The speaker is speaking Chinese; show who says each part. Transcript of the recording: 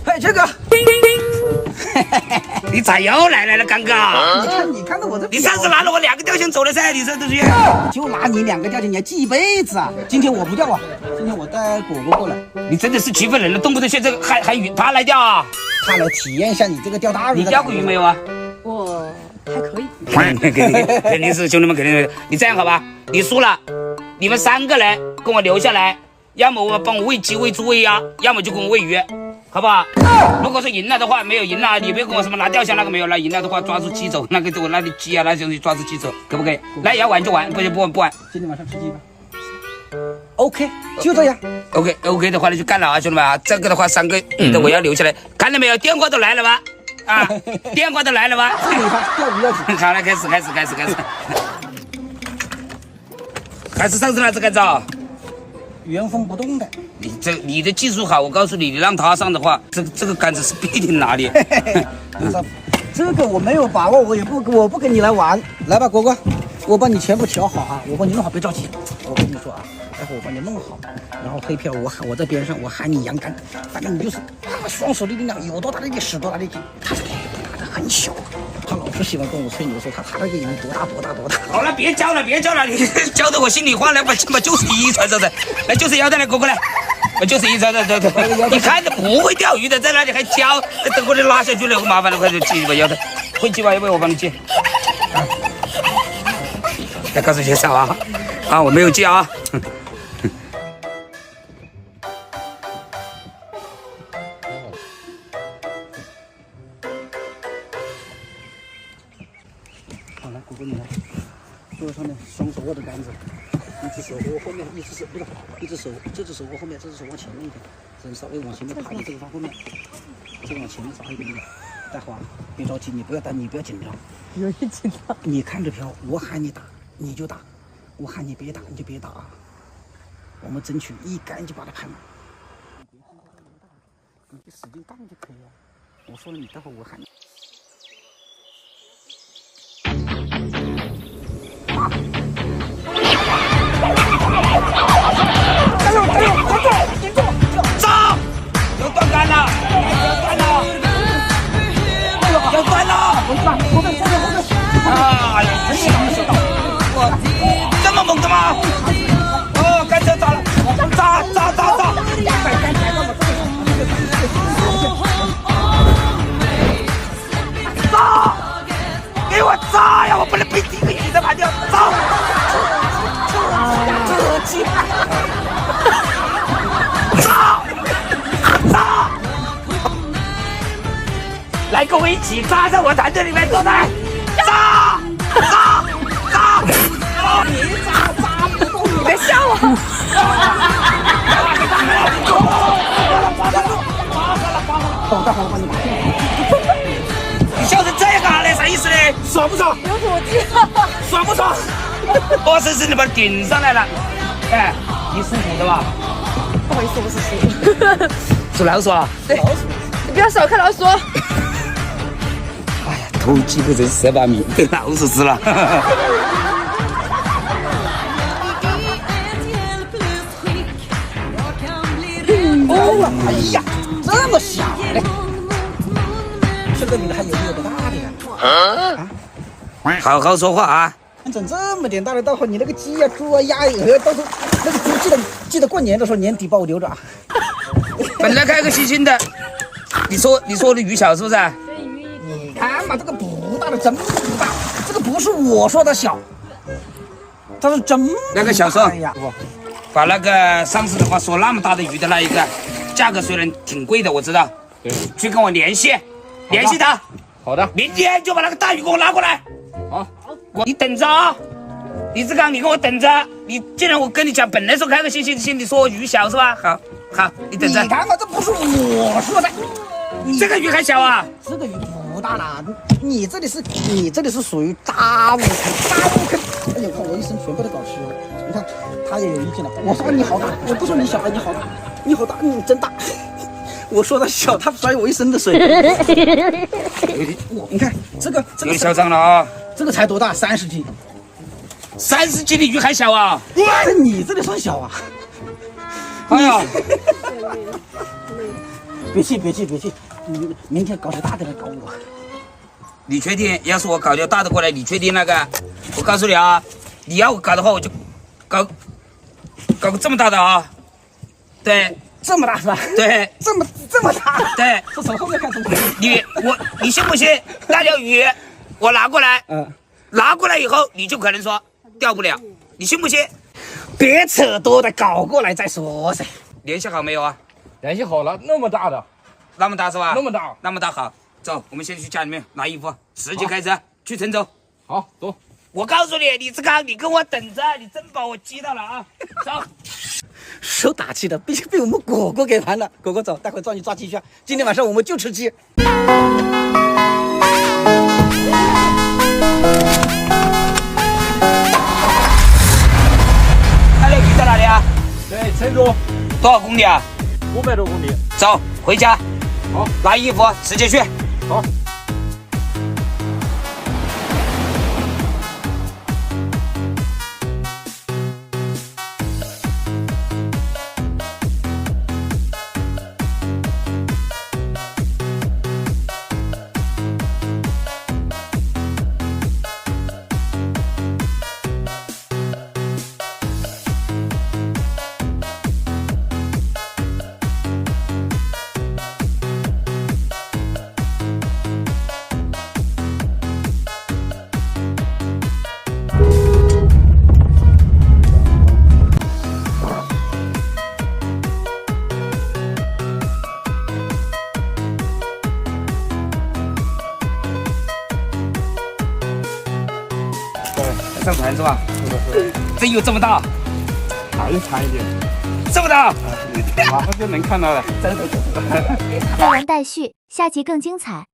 Speaker 1: 哎，这个，
Speaker 2: 你咋又来了，刚哥？
Speaker 1: 你看到我这，
Speaker 2: 你上次拿了我2个吊钱走了噻，你这东西。
Speaker 1: 就拿你2个吊钱，你还记一辈子啊！今天我不钓啊，今天我带果果过来，
Speaker 2: 你真的是欺负人了，动不动现在还鱼他来钓啊？
Speaker 1: 他来体验一下你这个钓大鱼。
Speaker 2: 你钓过鱼没有啊？
Speaker 3: 我还可以。
Speaker 2: 肯定是兄弟们肯定是。你这样好吧？你输了，你们3个人跟我留下来，要么我帮我喂鸡、喂猪、喂鸭，要么就跟我喂鱼。好不好？如果是赢了的话，没有赢了，你别跟我什么拿钓箱那个没有了，赢了的话抓住鸡走，那个我那里鸡啊那些东西抓住鸡走，可不可以？来要玩就玩，不玩。
Speaker 1: 今天晚上吃鸡吧。OK， 就这样。
Speaker 2: OK 的话那就干了啊，兄弟们啊！这个的话3个女的我要留下来，看到没有？电话都来了吧？啊，电话都来了吧？
Speaker 1: 这个钓鱼要紧。
Speaker 2: 好了，开始。开始上次那只杆子啊。
Speaker 1: 原封不动的。
Speaker 2: 你的技术好，我告诉你，你让他上的话，这个杆子是必定拿的。
Speaker 1: 这个我没有把握，我不跟你来玩。来吧，果果，我帮你全部调好啊，我帮你弄好，别着急。我跟你说啊，待会我帮你弄好，然后黑票我在边上，我喊你扬竿，反正你就是双手的力量，有多大的力使多大的劲。他这个大的很小，他老是喜欢跟我吹牛说他那个鱼多大。
Speaker 2: 好了，别教了，你教的我心里话了，把就是一传着的，来就是腰带来，果过来。我就是一招的，你看着不会钓鱼的，在那里还教，等会儿拉下去了，麻烦了，快点系吧腰带，会系吧？要不要我帮你系？来告诉介绍啊，我没有系啊。
Speaker 1: 好了，果果你来，坐上面，双手握着杆子。一只手握后面，一只手这只手握后面，这只手往前面一点，人稍微往前面抬一点，这个放后面，这个往前面稍微一点点，再滑，别着急，你不要紧张，
Speaker 3: 有点紧张。
Speaker 1: 你看着漂，我喊你打你就打，我喊你别打你就别打啊，我们争取一杆就把它拍满，你就使劲荡就可以了。我说了，你待会我喊你。加油！
Speaker 2: 走！又断杆了！要断了！
Speaker 1: 后面！
Speaker 2: 啊！这么猛的吗？哦，杆子炸了！炸！炸！给我炸呀！我不能被这个鱼在盘掉！炸！炸！来，跟我一起扎在我坛子里面，走来！扎！
Speaker 1: 你扎不动，
Speaker 3: 你别笑我。
Speaker 1: 待会我帮你拔。
Speaker 2: 你笑成这样干啥嘞？啥意思呢？
Speaker 1: 爽不爽？
Speaker 3: 有手机了。
Speaker 1: 爽不爽？
Speaker 2: 活生生的把它顶上来了。哎，你属虎的吧？
Speaker 3: 不好意思，我是属
Speaker 2: 属老鼠啊？
Speaker 3: 对，你不要小看老鼠。
Speaker 2: 哎呀，头几个人18米，被老鼠吃了。
Speaker 1: 哦，哎呀，这么小嘞！这个女的还有多大的呀？
Speaker 2: 好好说话啊！
Speaker 1: 整这么点大的，待会你那个鸡啊、猪啊、鸭鹅，到时候那个猪记得过年的时候年底帮我留着啊。
Speaker 2: 本来开个心心的，你说我的鱼小是不是？
Speaker 1: 你看嘛，这个不大的，真不大，这个不是我说的小，它是真
Speaker 2: 那个小时候
Speaker 1: 哎呀，
Speaker 2: 把那个上次的话说那么大的鱼的那一个，价格虽然挺贵的，我知道。对，去跟我联系他。
Speaker 4: 好的，
Speaker 2: 明天就把那个大鱼给我拿过来。
Speaker 4: 好，
Speaker 2: 你等着啊！李志刚，你给我等着。你既然我跟你讲，本来说开个心，你说我鱼小是吧？好，你等着。
Speaker 1: 你看嘛，这不是我说的，
Speaker 2: 这个鱼还小啊？
Speaker 1: 这个鱼不大了，你这里是属于大物坑。哎呦，看我一身全部都搞湿了。你看，他也有意见了。我说你好大，我不说你小，你好大，你好大，你真大。我说他小，他甩我一身的水。你看这个
Speaker 2: 有嚣张了啊！
Speaker 1: 这个才多大？30斤。
Speaker 2: 30斤的鱼还小啊？
Speaker 1: 这你这里算小啊？
Speaker 2: 哎呀，
Speaker 1: 别去，你明天搞些大的来搞我。
Speaker 2: 你确定？要是我搞条大的过来，你确定那个？我告诉你啊，你要搞的话，我就搞个这么大的啊。对，
Speaker 1: 这么大是吧？
Speaker 2: 对，
Speaker 1: 这么大。
Speaker 2: 对，
Speaker 1: 是从后面看从前面。
Speaker 2: 你信不信？那条鱼我拿过来，拿过来以后，你就可能说钓不了，你信不信？
Speaker 1: 别扯多的，搞过来再说噻。
Speaker 2: 联系好没有啊？
Speaker 4: 联系好了，那么大的，
Speaker 2: 那么大是吧？
Speaker 4: 那么大，
Speaker 2: 那么大好。走，我们先去家里面拿衣服，直接开车去郴州。
Speaker 4: 好，走。
Speaker 2: 我告诉你，李志刚，你跟我等着，你真把我激到了啊！走。
Speaker 1: 手打气的，被我们果果给盘了。果果走，待会儿抓你抓鸡去。今天晚上我们就吃鸡。
Speaker 2: 那条鱼在哪里啊？
Speaker 4: 对，郴州
Speaker 2: 多少公里啊
Speaker 4: 500多公里。
Speaker 2: 走，回家。
Speaker 4: 好，
Speaker 2: 拿衣服，直接去。
Speaker 4: 好。
Speaker 2: 上船是吧？
Speaker 4: 是。
Speaker 2: 真有这么大？
Speaker 4: 还是长一点。
Speaker 2: 这么大？
Speaker 4: 马上就能看到了。
Speaker 2: 真的。
Speaker 5: 播完待续，下集更精彩。